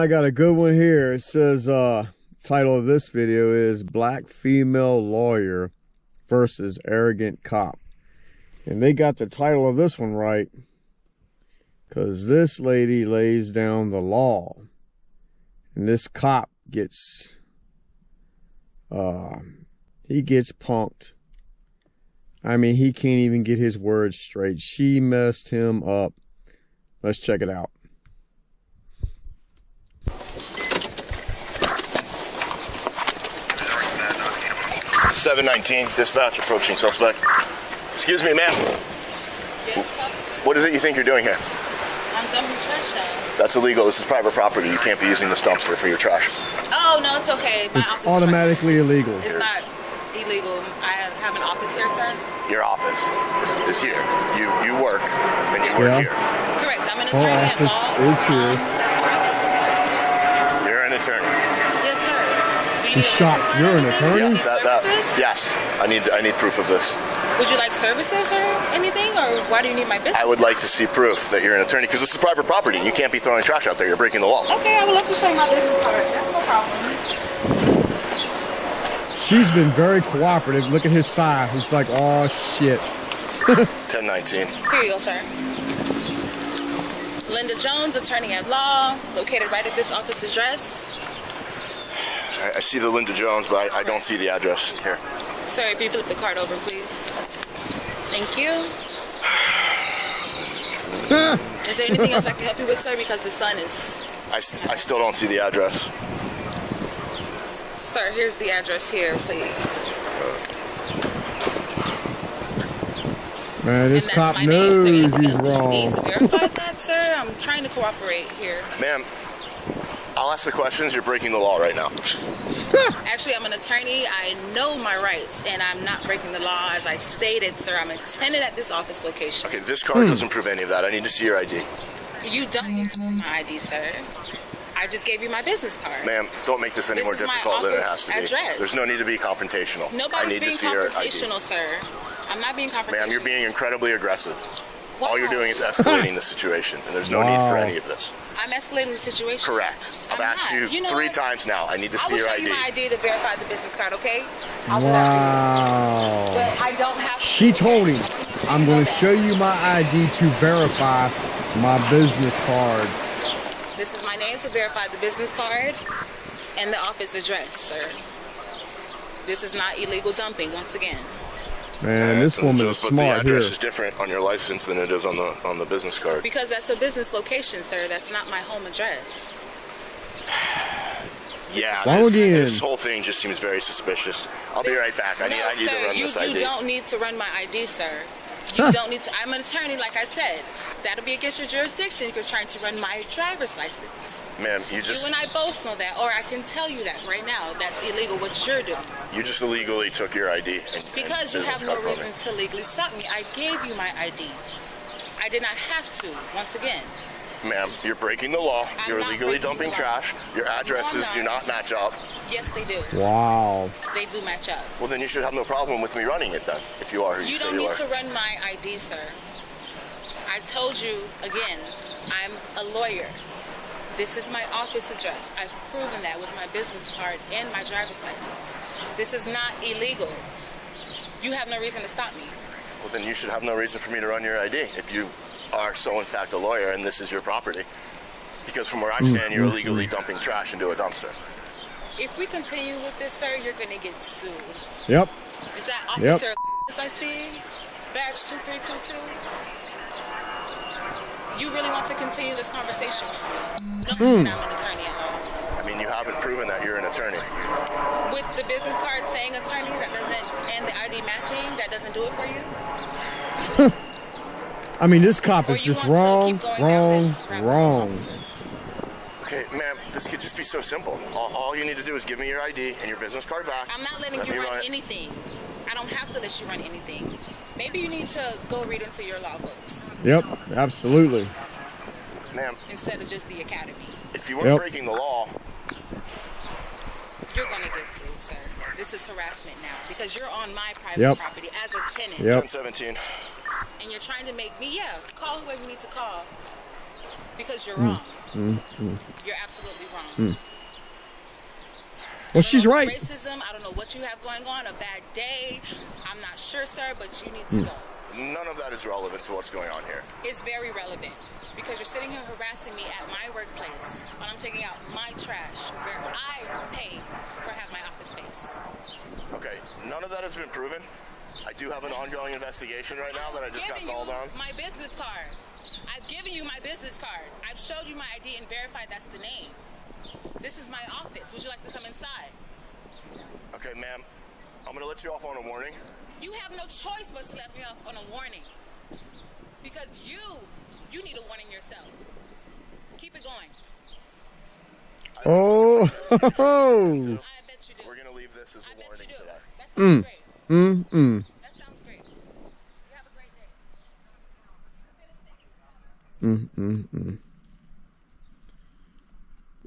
I got a good one here. It says, title of this video is Black Female Lawyer versus Arrogant Cop. And they got the title of this one right, because this lady lays down the law. And this cop gets, he gets punked. I mean, he can't even get his words straight. She messed him up. Let's check it out. (719) dispatch approaching suspect. Excuse me, ma'am. Yes, officer. What is it you think you're doing here? I'm dumping trash out. That's illegal. This is private property. You can't be using this dumpster for your trash. Oh, no, it's okay. My It's office automatically illegal. It's not illegal. I have an office here, sir. Your office is here. You work, and you work here. Correct. I'm an Her attorney at office law. is here. That's correct. Yes. You're an attorney. Yes, sir. Do you You need a shot. business card You're or an anything? attorney? You need services? Yes. I need proof of this. Would you like services or anything, or why do you need my business? I would like to see proof that you're an attorney, because this is private property. You can't be throwing trash out there. You're breaking the law. Okay, I would love to show you my business card. That's no problem. She's been very cooperative. Look at his side. He's like, oh, shit. 1019. Here you go, sir. Linda Jones, attorney at law, located right at this office address. I see the Linda Jones, but I don't see the address here. Sir, if you flip the card over, please. Thank you. Is there anything else I can help you with, sir? Because the sun is... I still don't see the address. Sir, here's the address here, please. Man, this And that's cop my name. Is there knows anything he's else that you wrong. need to verify that, sir? I'm trying to cooperate here. Ma'am, I'll ask the questions. You're breaking the law right now. Actually, I'm an attorney. I know my rights, and I'm not breaking the law. As I stated, sir, I'm a tenant at this office location. Okay, this card doesn't prove any of that. I need to see your ID. You don't need to see my ID, sir. I just gave you my business card. Ma'am, don't make this any This more is my difficult than it has office to be. address. There's no need to be confrontational. I Nobody's need being to see your confrontational, ID. sir. I'm not being confrontational. Ma'am, you're being incredibly aggressive. Wow. All you're doing is escalating the situation, and there's no need for any of this. I'm escalating the situation. Correct. I've I'm asked not. you know 3 what? times now. I need to I see will your show ID. you my ID to verify the business card, okay? I'll do that Wow. for you. But I don't have to. She told him, I'm going to show you my ID to verify my business card. This is my name to verify the business card and the office address, sir. This is not illegal dumping, once again. Man, this woman is But smart the here. address is different on your license than it is on the business card. Because that's a business location, sir. That's not my home address. Yeah, Wrong again. this whole thing just seems very suspicious. I'll be right back. I need sir, to run this ID. You don't need to run my ID, sir. You don't need to. I'm an attorney, like I said. That'll be against your jurisdiction if you're trying to run my driver's license. Ma'am, you You and I both know that, or I can tell you that right now. That's illegal what you're doing. just illegally took your ID. Because you have no card from me. reason to legally stop me. I gave you my ID. I did not have to, once again. Ma'am, you're breaking the law. I'm You're not illegally breaking dumping the law. trash. Your addresses No, I'm do not. not match up. Yes, they do. Wow. They do match up. Well, then you should have no problem with me running it then, if you are who you You say don't you need are. to run my ID, sir. I told you, again, I'm a lawyer. This is my office address. I've proven that with my business card and my driver's license. This is not illegal. You have no reason to stop me. Well, then you should have no reason for me to run your ID if you are so in fact a lawyer and this is your property. Because from where I stand, you're illegally dumping trash into a dumpster. If we continue with this, sir, you're going to get sued. Yep. Is that officer as I see? Badge 2322? You really want to continue this conversation with me? No, I'm an attorney at law. I mean, you haven't proven that you're an attorney. With the business card saying attorney, that doesn't, and the ID matching, that doesn't do it for you? I mean, this cop Or is you just want to keep going down this rabbit hole, wrong. officer? Okay, ma'am, this could just be so simple. All you need to do is give me your ID and your business card back. I'm not letting Let you me run it. anything. I don't have to let you run anything. Maybe you need to go read into your law books Yep, absolutely. Ma'am, instead of just the academy. if you weren't breaking the law, You're going to get sued, sir. This is harassment now because you're on my private property as a tenant. 1017. And you're trying to make me, call whoever you need to call because you're wrong. You're absolutely wrong. Well, she's right. Racism, I don't know what you have going on, a bad day. I'm not sure, sir, but you need to go. None of that is relevant to what's going on here. It's very relevant because you're sitting here harassing me at my workplace while I'm taking out my trash where I pay for have my office space. Okay, none of that has been proven. I do have an ongoing investigation right now that I just got called on. My business card. I've given you my business card. I've showed you my ID and verified that's the name. This is my office. Would you like to come inside? Okay, ma'am. I'm going to let you off on a warning. You have no choice but to let me off on a warning. Because you need a warning yourself. Keep it going. Oh. I bet you do. We're going to leave this as a warning today. That sounds great. That sounds great. You have a great day.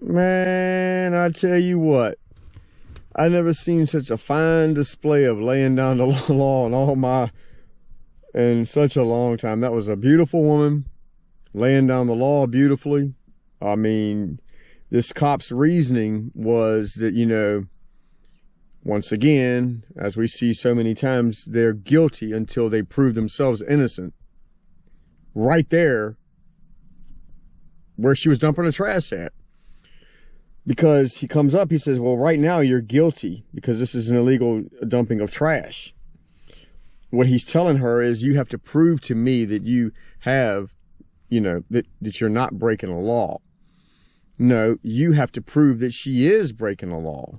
Man, I tell you what, I never seen such a fine display of laying down the law in such a long time. That was a beautiful woman laying down the law beautifully. I mean, this cop's reasoning was that, you know, once again, as we see so many times, they're guilty until they prove themselves innocent. Right there, where she was dumping the trash at. Because he comes up, he says, well, right now you're guilty because this is an illegal dumping of trash. What he's telling her is you have to prove to me that you have, you know, that you're not breaking a law. No, you have to prove that she is breaking a law.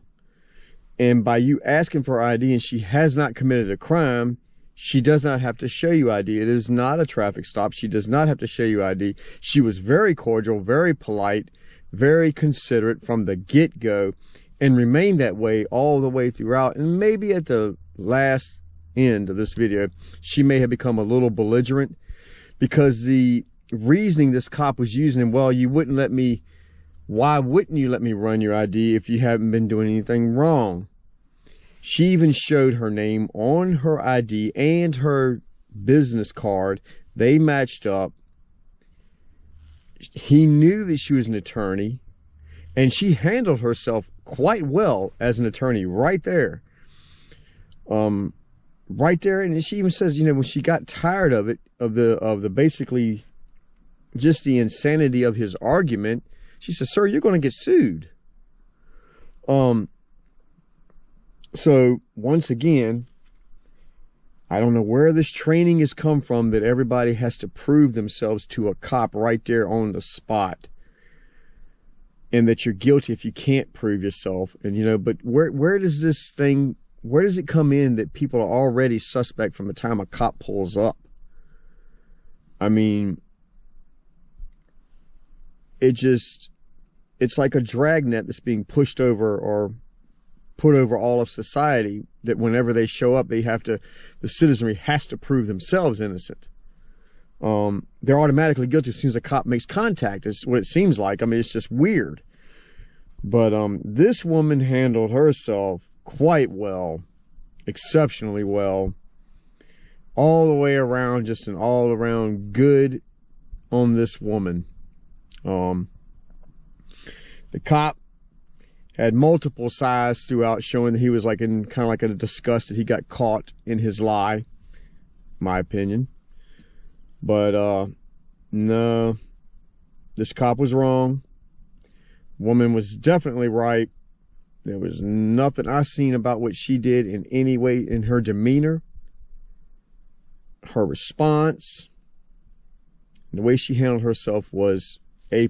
And by you asking for ID and she has not committed a crime, she does not have to show you ID. It is not a traffic stop. She does not have to show you ID. She was very cordial, very polite, very considerate from the get-go, and remained that way all the way throughout. And maybe at the last end of this video, she may have become a little belligerent because the reasoning this cop was using, well, you wouldn't let me, why wouldn't you let me run your ID if you haven't been doing anything wrong? She even showed her name on her ID and her business card. They matched up. He knew that she was an attorney, and she handled herself quite well as an attorney right there. Right there, and she even says, you know, when she got tired of it, of the basically just the insanity of his argument, she says, sir, you're going to get sued. So once again, I don't know where this training has come from that everybody has to prove themselves to a cop right there on the spot. And that you're guilty if you can't prove yourself. And, you know, but where does this thing, where does it come in that people are already suspect from the time a cop pulls up? I mean, it's like a dragnet that's being pushed over or put over all of society, that whenever they show up, the citizenry has to prove themselves innocent. They're automatically guilty as soon as a cop makes contact, is what it seems like. I mean, it's just weird. But this woman handled herself quite well, exceptionally well, all the way around, just an all around good on this woman. The cop had multiple sides throughout, showing that he was like in kind of like a disgust that he got caught in his lie, my opinion. But no, this cop was wrong. Woman was definitely right. There was nothing I seen about what she did in any way, in her demeanor, her response, the way she handled herself was A+.